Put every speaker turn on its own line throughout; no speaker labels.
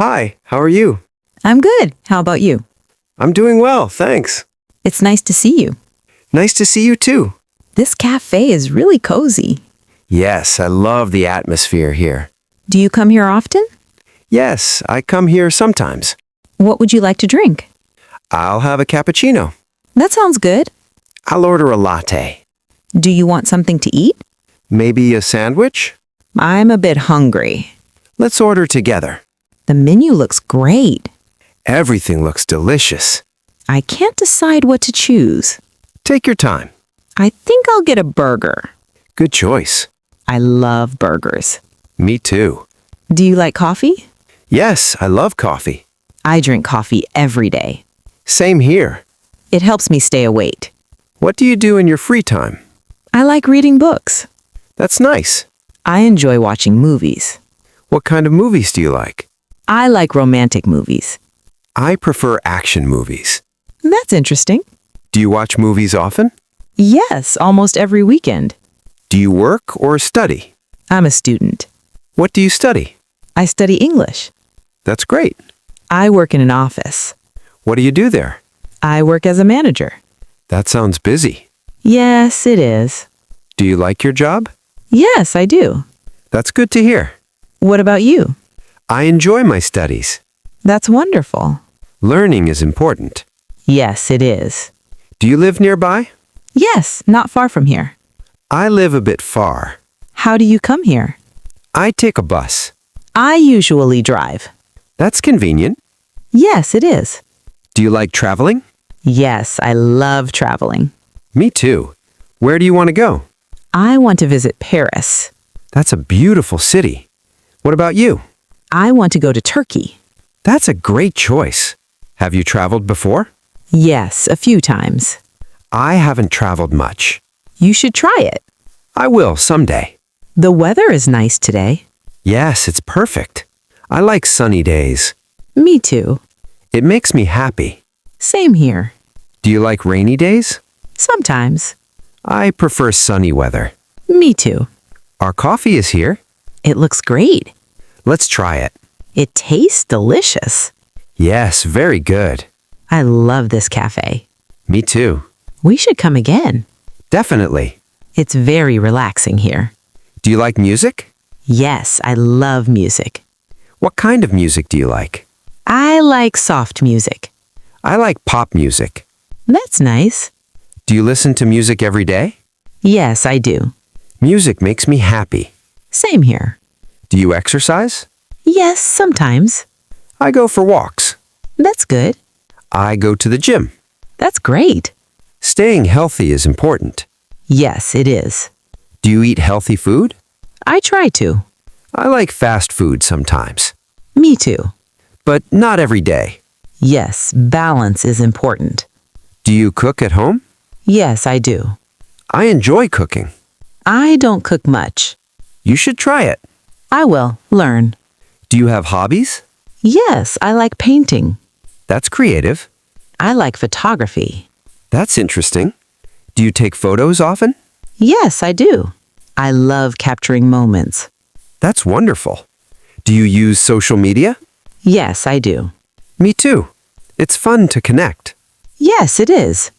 Hi, how are you?
I'm good. How about you?
I'm doing well, thanks.
It's nice to see you.
Nice to see you too.
This cafe is really cozy.
Yes, I love the atmosphere here.
Do you come here often?
Yes, I come here sometimes.
What would you like to drink?
I'll have a cappuccino.
That sounds good.
I'll order a latte.
Do you want something to eat?
Maybe a sandwich?
I'm a bit hungry.
Let's order together.
The menu looks great.
Everything looks delicious.
I can't decide what to choose.
Take your time.
I think I'll get a burger.
Good choice.
I love burgers.
Me too.
Do you like coffee?
Yes, I love coffee.
I drink coffee every day.
Same here.
It helps me stay awake.
What do you do in your free time?
I like reading books.
That's nice.
I enjoy watching movies.
What kind of movies do you like?
I like romantic movies.
I prefer action movies.
That's interesting.
Do you watch movies often?
Yes, almost every weekend.
Do you work or study?
I'm a student.
What do you study?
I study English.
That's great.
I work in an office.
What do you do there?
I work as a manager.
That sounds busy.
Yes, it is.
Do you like your job?
Yes, I do.
That's good to hear.
What about you?
I enjoy my studies.
That's wonderful.
Learning is important.
Yes, it is.
Do you live nearby?
Yes, not far from here.
I live a bit far.
How do you come here?
I take a bus.
I usually drive.
That's convenient.
Yes, it is.
Do you like traveling?
Yes, I love traveling.
Me too. Where do you want to go?
I want to visit Paris.
That's a beautiful city. What about you?
I want to go to Turkey.
That's a great choice. Have you traveled before?
Yes, a few times.
I haven't traveled much.
You should try it.
I will someday.
The weather is nice today.
Yes, it's perfect. I like sunny days.
Me too.
It makes me happy.
Same here.
Do you like rainy days?
Sometimes.
I prefer sunny weather.
Me too.
Our coffee is here.
It looks great.
Let's try it.
It tastes delicious.
Yes, very good.
I love this cafe.
Me too.
We should come again.
Definitely.
It's very relaxing here.
Do you like music?
Yes, I love music.
What kind of music do you like?
I like soft music.
I like pop music.
That's nice.
Do you listen to music every day?
Yes, I do.
Music makes me happy.
Same here.
Do you exercise?
Yes, sometimes.
I go for walks.
That's good.
I go to the gym.
That's great.
Staying healthy is important.
Yes, it is.
Do you eat healthy food?
I try to.
I like fast food sometimes,
Me too.
but not every day.
Yes, balance is important.
Do you cook at home?
Yes, I do.
I enjoy cooking.
I don't cook much.
You should try it.
I will learn.
Do you have hobbies?
Yes, I like painting.
That's creative.
I like photography.
That's interesting. Do you take photos often?
Yes, I do. I love capturing moments.
That's wonderful. Do you use social media?
Yes, I do.
Me too. It's fun to connect.
Yes, it is.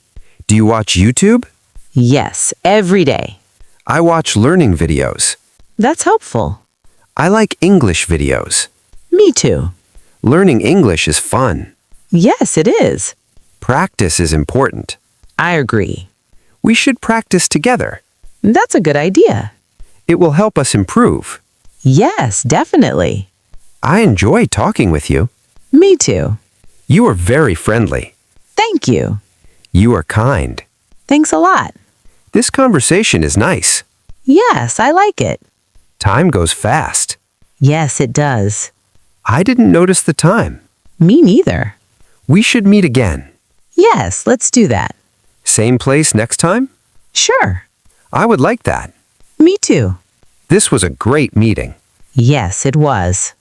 Do you watch YouTube?
Yes, every day.
I watch learning videos.
That's helpful.
I like English videos.
Me too.
Learning English is fun.
Yes, it is.
Practice is important.
I agree.
We should practice together.
That's a good idea.
It will help us improve.
Yes, definitely.
I enjoy talking with you.
Me too.
You are very friendly.
Thank you.
You are kind.
Thanks a lot.
This conversation is nice.
Yes, I like it.
Time goes fast.
Yes, it does.
I didn't notice the time.
Me neither.
We should meet again.
Yes, let's do that.
Same place next time?
Sure.
I would like that.
Me too.
This was a great meeting.
Yes, it was.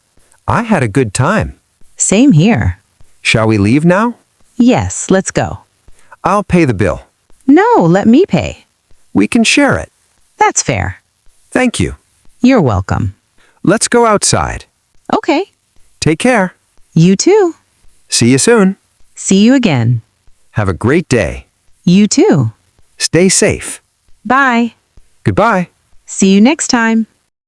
I had a good time.
Same here.
Shall we leave now?
Yes, let's go.
I'll pay the bill.
No, let me pay.
We can share it.
That's fair.
Thank you.
You're welcome.
Let's go outside.
Okay.
Take care.
You too.
See you soon.
See you again.
Have a great day.
You too.
Stay safe.
Bye.
Goodbye.
See you next time.